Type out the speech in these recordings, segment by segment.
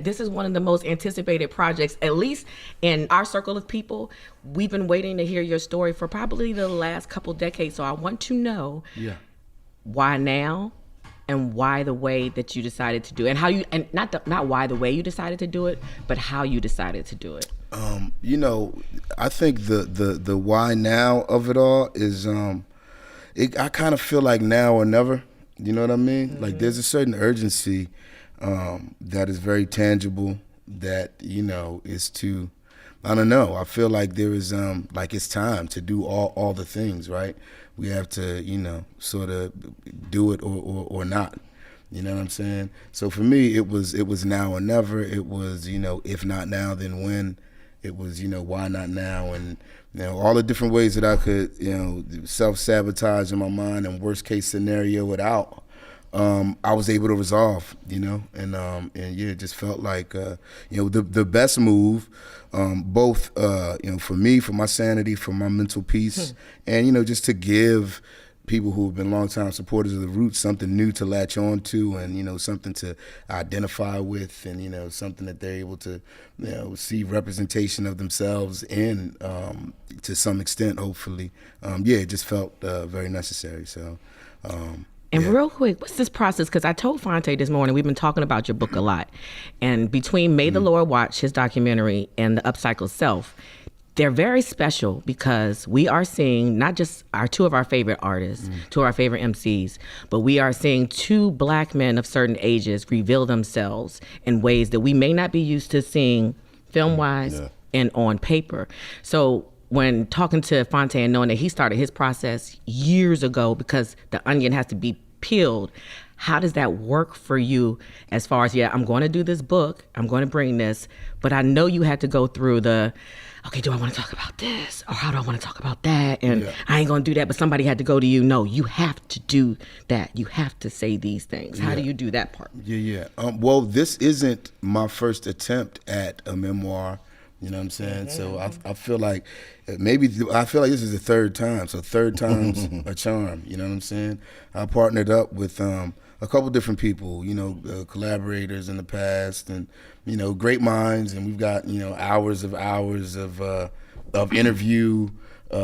that this is one of the most anticipated projects, at least in our circle of people. We've been waiting to hear your story for probably the last couple decades. So I want to know why now, and why the way that you decided to do it, and how you, and not why the way you decided to do it, but how you decided to do it. You know, I think the why now of it all is, I kind of feel like now or never. You know what I mean? Mm-hmm. Like there's a certain urgency that is very tangible that, you know, is to, I don't know, I feel like there is, like it's time to do all the things, right? We have to, you know, sort of do it or not. You know what I'm saying? So for me, it was now or never. It was, you know, if not now, then when. It was, you know, why not now? And, you know, all the different ways that I could, you know, self-sabotage in my mind and worst case scenario it out. I was able to resolve, you know, and yeah, it just felt like, you know, the best move, both, you know, for me, for my sanity, for my mental peace, and, you know, just to give people who have been longtime supporters of the Roots something new to latch on to, and, you know, something to identify with, and, you know, something that they're able to, you know, see representation of themselves in, to some extent, hopefully. Yeah, it just felt very necessary. So. And real quick, what's this process? Because I told Phonte this morning, we've been talking about your book a lot. And between May the Lord Watch, his documentary, and The Upcycled Self, they're very special because we are seeing not just two of our favorite artists, two of our favorite MCs, but we are seeing two Black men of certain ages reveal themselves in ways that we may not be used to seeing film-wise and on paper. So when talking to Phonte and knowing that he started his process years ago because the onion has to be peeled, how does that work for you as far as, I'm going to do this book, I'm going to bring this, but I know you had to go through okay, do I want to talk about this? Or how do I want to talk about that? And I ain't going to do that, but somebody had to go to you. No, you have to do that. You have to say these things. How do you do that part? Well, this isn't my first attempt at a memoir. You know what I'm saying? So I feel like this is the third time. So third time's a charm. You know what I'm saying? I partnered up with a couple different people, you know, collaborators in the past, and, you know, great minds. And we've got, you know, hours of interview, you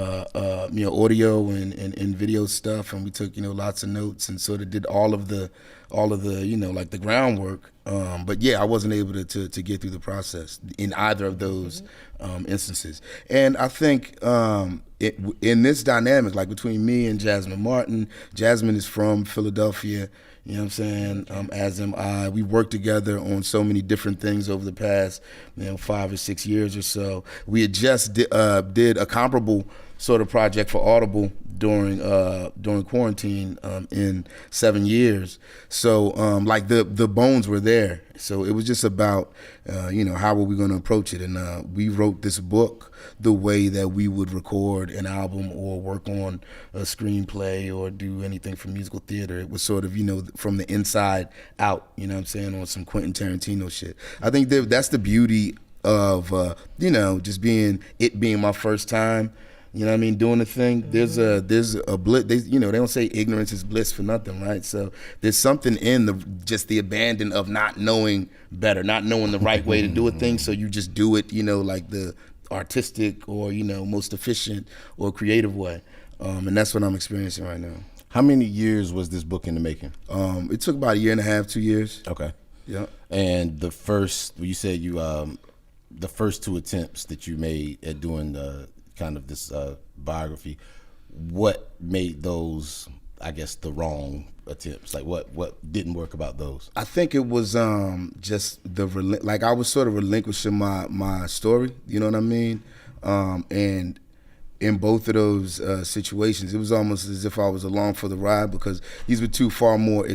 know, audio and video stuff. And we took, you know, lots of notes and sort of did all of the, you know, like the groundwork. But yeah, I wasn't able to get through the process in either of those instances. And I think in this dynamic, like between me and Jasmine Martin, Jasmine is from Philadelphia, you know what I'm saying, as am I. We worked together on so many different things over the past, you know, 5 or 6 years or so. We had just did a comparable sort of project for Audible during quarantine in 7 years. So like the bones were there. So it was just about, you know, how were we going to approach it? And we wrote this book the way that we would record an album or work on a screenplay or do anything for musical theater. It was sort of, you know, from the inside out, you know what I'm saying, on some Quentin Tarantino shit. I think that's the beauty of, you know, just being my first time. You know what I mean? Doing the thing. There's a bliss. You know, they don't say ignorance is bliss for nothing, right? So there's something in just the abandon of not knowing better, not knowing the right way to do a thing. So you just do it, you know, like the artistic or, you know, most efficient or creative way. And that's what I'm experiencing right now. How many years was this book in the making? It took about 1.5 years, 2 years. Okay. Yeah. And the first two attempts that you made at doing the kind of this biography, what made those, I guess, the wrong attempts? Like what didn't work about those? I think it was just like I was sort of relinquishing my story, you know what I mean? And in both of those situations, it was almost as if I was along for the ride because these were two far more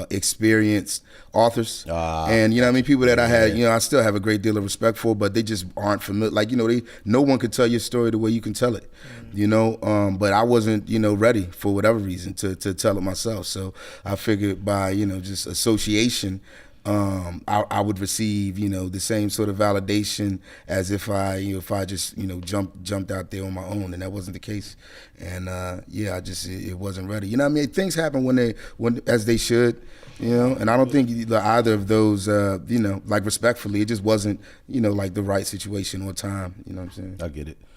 experienced authors. And, you know what I mean, people that I had, you know, I still have a great deal of respect for, but they just aren't familiar. Like, you know, no one could tell your story the way you can tell it, you know? But I wasn't, you know, ready for whatever reason to tell it myself. So I figured by, you know, just association, I would receive, the same sort of validation as if I just, jumped out there on my own, and that wasn't the case. And it wasn't ready. You know what I mean? Things happen when as they should, and I don't think either of those, like respectfully, it just wasn't, like the right situation or time. You know what I'm saying? I get it.